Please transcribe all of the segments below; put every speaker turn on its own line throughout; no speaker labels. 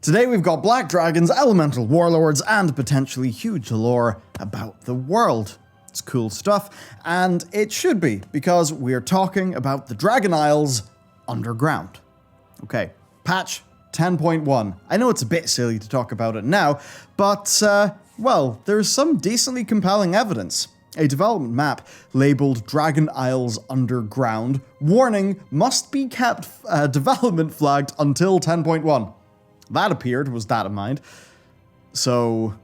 Today we've got black dragons, elemental warlords, and potentially huge lore about the world. It's cool stuff, and it should be, because we're talking about the Dragon Isles underground. Okay, patch 10.1. I know it's a bit silly to talk about it now, but, well, there's some decently compelling evidence. A development map labeled Dragon Isles Underground. Warning, must be kept development flagged until 10.1. That appeared, was data mined. So,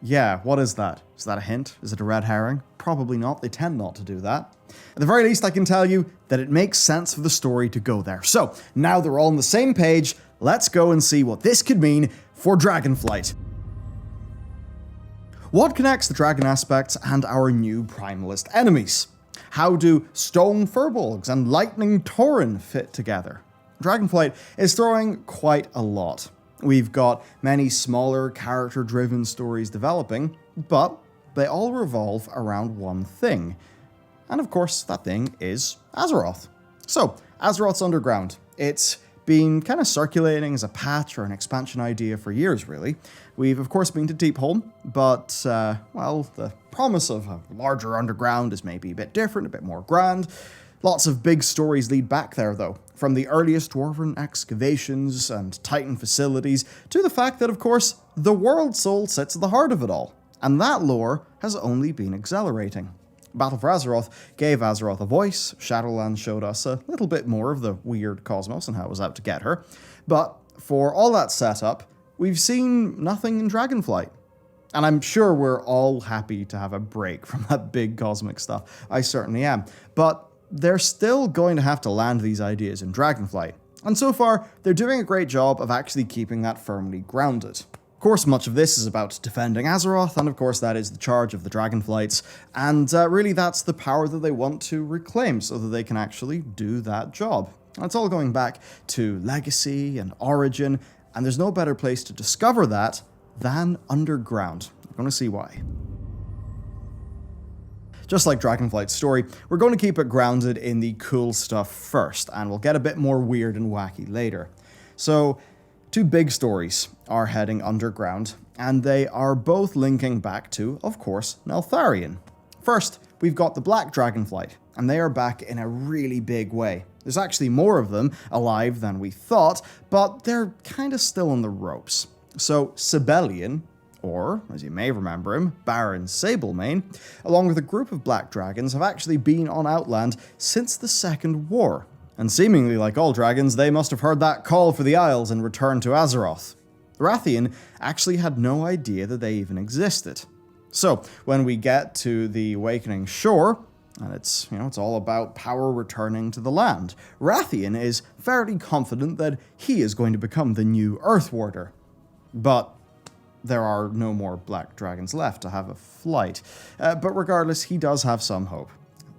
yeah, what is that? Is that a hint? Is it a red herring? Probably not. They tend not to do that. At the very least, I can tell you that it makes sense for the story to go there. So, now they're all on the same page, let's go and see what this could mean for Dragonflight. What connects the dragon aspects and our new Primalist enemies? How do stone Furbolgs and lightning Tauren fit together? Dragonflight is throwing quite a lot. We've got many smaller character-driven stories developing, but they all revolve around one thing. And of course, that thing is Azeroth. So, Azeroth's Underground. It's been kind of circulating as a patch or an expansion idea for years, really. We've, of course, been to Deepholm, but, well, the promise of a larger underground is maybe a bit different, a bit more grand. Lots of big stories lead back there, though, from the earliest dwarven excavations and titan facilities to the fact that, of course, the world soul sits at the heart of it all, and that lore has only been accelerating. Battle for Azeroth gave Azeroth a voice, Shadowlands showed us a little bit more of the weird cosmos and how it was out to get her, but for all that setup, we've seen nothing in Dragonflight. And I'm sure we're all happy to have a break from that big cosmic stuff. I certainly am. But they're still going to have to land these ideas in Dragonflight. And so far, they're doing a great job of actually keeping that firmly grounded. Of course, much of this is about defending Azeroth, and of course that is the charge of the Dragonflights, and really that's the power that they want to reclaim so that they can actually do that job. And it's all going back to legacy and origin, and there's no better place to discover that than underground. We're going to see why. Just like Dragonflight's story, we're going to keep it grounded in the cool stuff first, and we'll get a bit more weird and wacky later. So, two big stories are heading underground, and they are both linking back to, of course, Neltharion. First, we've got the Black Dragonflight, and they are back in a really big way. There's actually more of them alive than we thought, but they're kind of still on the ropes. So, Sabellian, or, as you may remember him, Baron Sabellian, along with a group of black dragons, have actually been on Outland since the Second War. And seemingly like all dragons, they must have heard that call for the Isles and returned to Azeroth. Wrathion actually had no idea that they even existed. So, when we get to the Awakening Shore, and it's all about power returning to the land, Wrathion is fairly confident that he is going to become the new Earth Warder. But there are no more black dragons left to have a flight. But regardless, he does have some hope.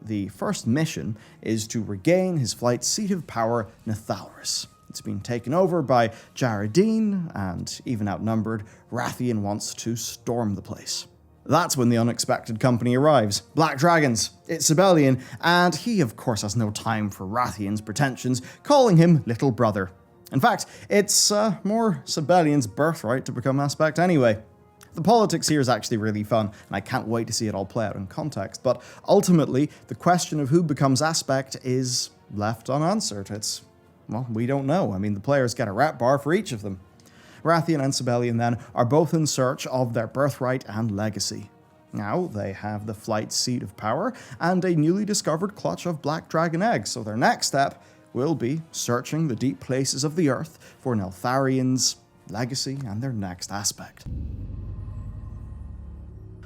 The first mission is to regain his flight's seat of power, Nethalris. It's been taken over by Jaredine, and even outnumbered, Wrathion wants to storm the place. That's when the unexpected company arrives. Black dragons, it's Sabellian, and he of course has no time for Wrathion's pretensions, calling him little brother. In fact, it's more Sabellian's birthright to become Aspect anyway. The politics here is actually really fun, and I can't wait to see it all play out in context, but ultimately, the question of who becomes Aspect is left unanswered. Well, we don't know. I mean, the players get a rep bar for each of them. Wrathion and Sabellian, then, are both in search of their birthright and legacy. Now, they have the flight seat of power, and a newly discovered clutch of black dragon eggs, so their next step will be searching the deep places of the earth for Neltharion's legacy and their next aspect.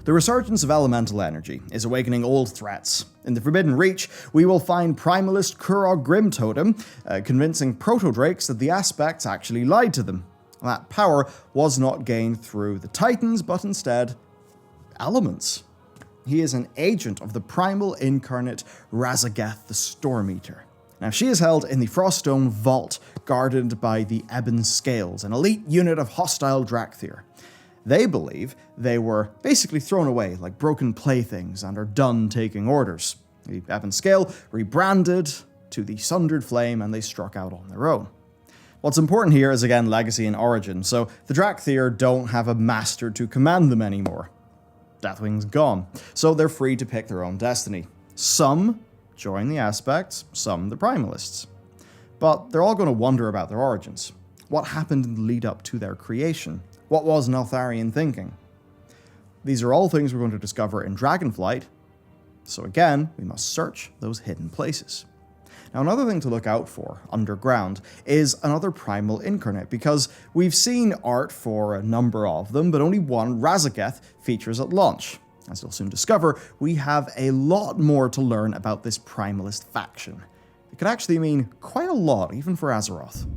The resurgence of elemental energy is awakening old threats. In the Forbidden Reach, we will find Primalist Kurog Grimtotem convincing Protodrakes that the aspects actually lied to them. That power was not gained through the Titans, but instead elements. He is an agent of the primal incarnate Razageth the Storm Eater. Now, she is held in the Froststone Vault, guarded by the Ebon Scales, an elite unit of hostile Drakthir. They believe they were basically thrown away like broken playthings and are done taking orders. The Ebon Scale rebranded to the Sundered Flame, and they struck out on their own. What's important here is again legacy and origin, so the Drakthir don't have a master to command them anymore. Deathwing's gone, so they're free to pick their own destiny. Some join the Aspects, some the Primalists. But they're all going to wonder about their origins. What happened in the lead up to their creation? What was Neltharion thinking? These are all things we're going to discover in Dragonflight, so again, we must search those hidden places. Now, another thing to look out for underground is another primal incarnate, because we've seen art for a number of them, but only one, Razaketh, features at launch. As you'll soon discover, we have a lot more to learn about this Primalist faction. It could actually mean quite a lot, even for Azeroth.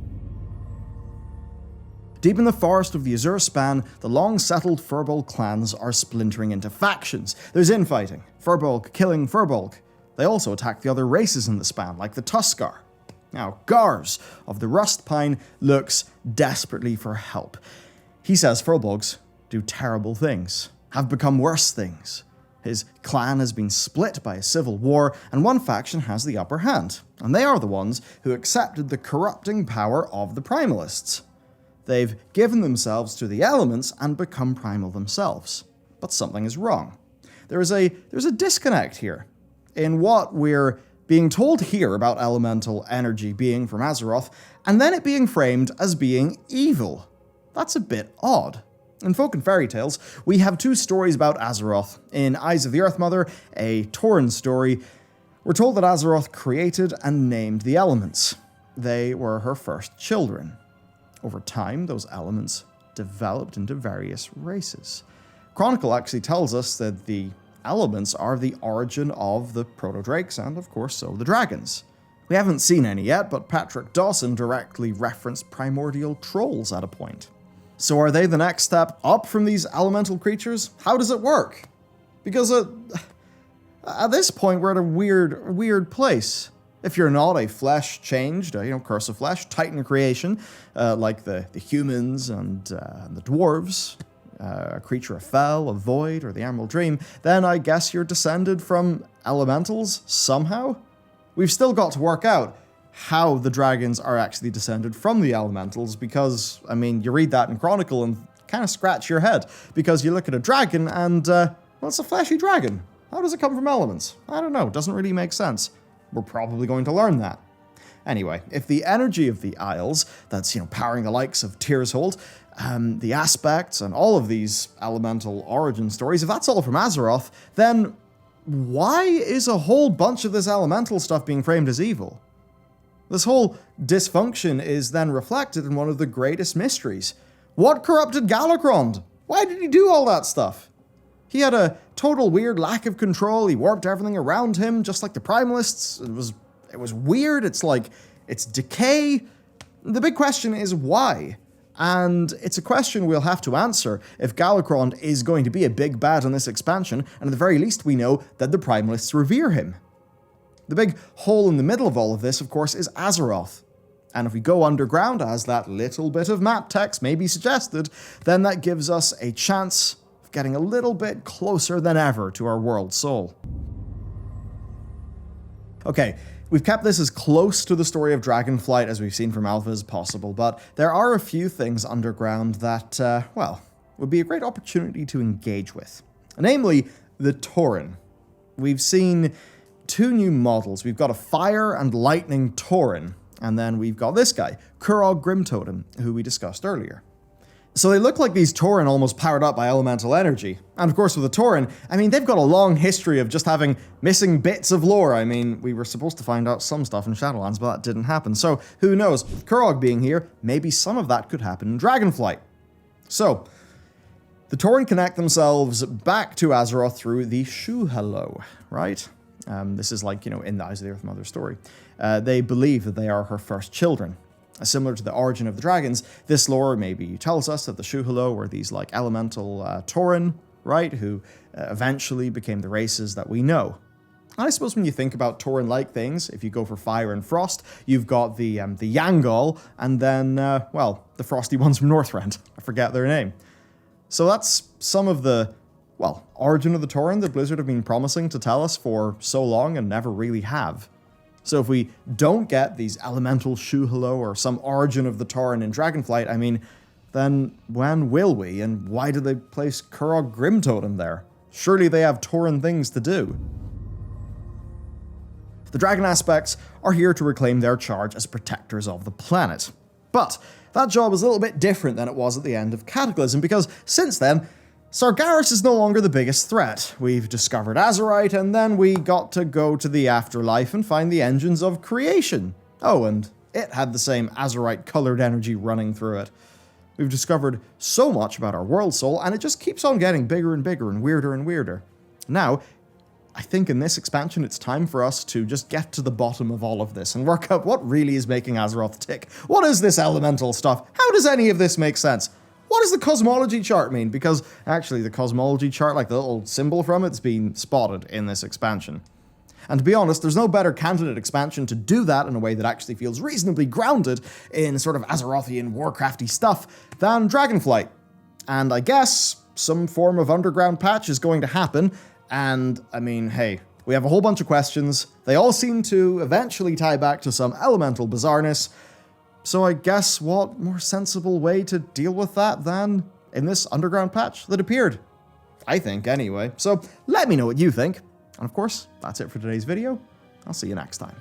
Deep in the forest of the Azure Span, the long-settled Furbolg clans are splintering into factions. There's infighting, Furbolg killing Furbolg. They also attack the other races in the span, like the Tuskar. Now, Gars of the Rustpine looks desperately for help. He says Furbolgs do terrible things, have become worse things. His clan has been split by a civil war, and one faction has the upper hand, and they are the ones who accepted the corrupting power of the Primalists. They've given themselves to the elements and become primal themselves. But something is wrong. There's a disconnect here in what we're being told here about elemental energy being from Azeroth, and then it being framed as being evil. That's a bit odd. In Folk and Fairy Tales, we have two stories about Azeroth. In Eyes of the Earth Mother, a Tauren story, we're told that Azeroth created and named the elements. They were her first children. Over time, those elements developed into various races. Chronicle actually tells us that the elements are the origin of the Proto-Drakes and, of course, so the dragons. We haven't seen any yet, but Patrick Dawson directly referenced primordial trolls at a point. So are they the next step up from these elemental creatures? How does it work? Because at this point, we're at a weird place. If you're not a flesh-changed, curse of flesh, titan creation, like the humans and the dwarves, a creature of Fel, a void, or the Emerald Dream, then I guess you're descended from elementals somehow? We've still got to work out how the dragons are actually descended from the elementals, because, you read that in Chronicle and kind of scratch your head, because you look at a dragon and, it's a fleshy dragon. How does it come from elements? I don't know, doesn't really make sense. We're probably going to learn that. Anyway, if the energy of the Isles, that's, powering the likes of Tearshold, the Aspects, and all of these elemental origin stories, if that's all from Azeroth, then why is a whole bunch of this elemental stuff being framed as evil? This whole dysfunction is then reflected in one of the greatest mysteries. What corrupted Galakrond? Why did he do all that stuff? He had a total weird lack of control. He warped everything around him, just like the Primalists. It was weird. It's decay. The big question is why? And it's a question we'll have to answer if Galakrond is going to be a big bad in this expansion, and at the very least we know that the Primalists revere him. The big hole in the middle of all of this, of course, is Azeroth. And if we go underground, as that little bit of map text may be suggested, then that gives us a chance of getting a little bit closer than ever to our world soul. Okay, we've kept this as close to the story of Dragonflight as we've seen from Alpha as possible, but there are a few things underground that, would be a great opportunity to engage with. Namely, the Tauren. We've seen two new models. We've got a Fire and Lightning Tauren, and then we've got this guy, Kurog Grimtotem, who we discussed earlier. So they look like these Tauren almost powered up by elemental energy. And of course with the Tauren, they've got a long history of just having missing bits of lore. We were supposed to find out some stuff in Shadowlands, but that didn't happen. So who knows, with Kurog being here, maybe some of that could happen in Dragonflight. So, the Tauren connect themselves back to Azeroth through the Shu'halo, right? This is like, in the Eyes of the Earth Mother story. They believe that they are her first children. Similar to the origin of the dragons, this lore maybe tells us that the Shu'halo were these like elemental Tauren, right? Who eventually became the races that we know. And I suppose when you think about Tauren-like things, if you go for fire and frost, you've got the Yangol, and then, the frosty ones from Northrend. I forget their name. So that's some of the, origin of the Tauren that Blizzard have been promising to tell us for so long and never really have. So if we don't get these elemental Shuhalo or some origin of the Tauren in Dragonflight, I mean, then when will we? And why do they place Kurog Grimtotem there? Surely they have Tauren things to do. The dragon aspects are here to reclaim their charge as protectors of the planet. But that job is a little bit different than it was at the end of Cataclysm, because since then, Sargeras is no longer the biggest threat. We've discovered Azeroth, and then we got to go to the afterlife and find the engines of creation. Oh, and it had the same Azeroth-colored energy running through it. We've discovered so much about our world soul, and it just keeps on getting bigger and bigger and weirder. Now, I think in this expansion it's time for us to just get to the bottom of all of this and work out what really is making Azeroth tick. What is this elemental stuff? How does any of this make sense? What does the cosmology chart mean? Because actually the cosmology chart, like the little symbol from it's been spotted in this expansion. And to be honest, there's no better candidate expansion to do that in a way that actually feels reasonably grounded in sort of Azerothian Warcrafty stuff than Dragonflight. And I guess some form of underground patch is going to happen, and I mean, hey, we have a whole bunch of questions. They all seem to eventually tie back to some elemental bizarreness. So I guess what more sensible way to deal with that than in this underground patch that appeared? I think, anyway. So let me know what you think. And of course, that's it for today's video. I'll see you next time.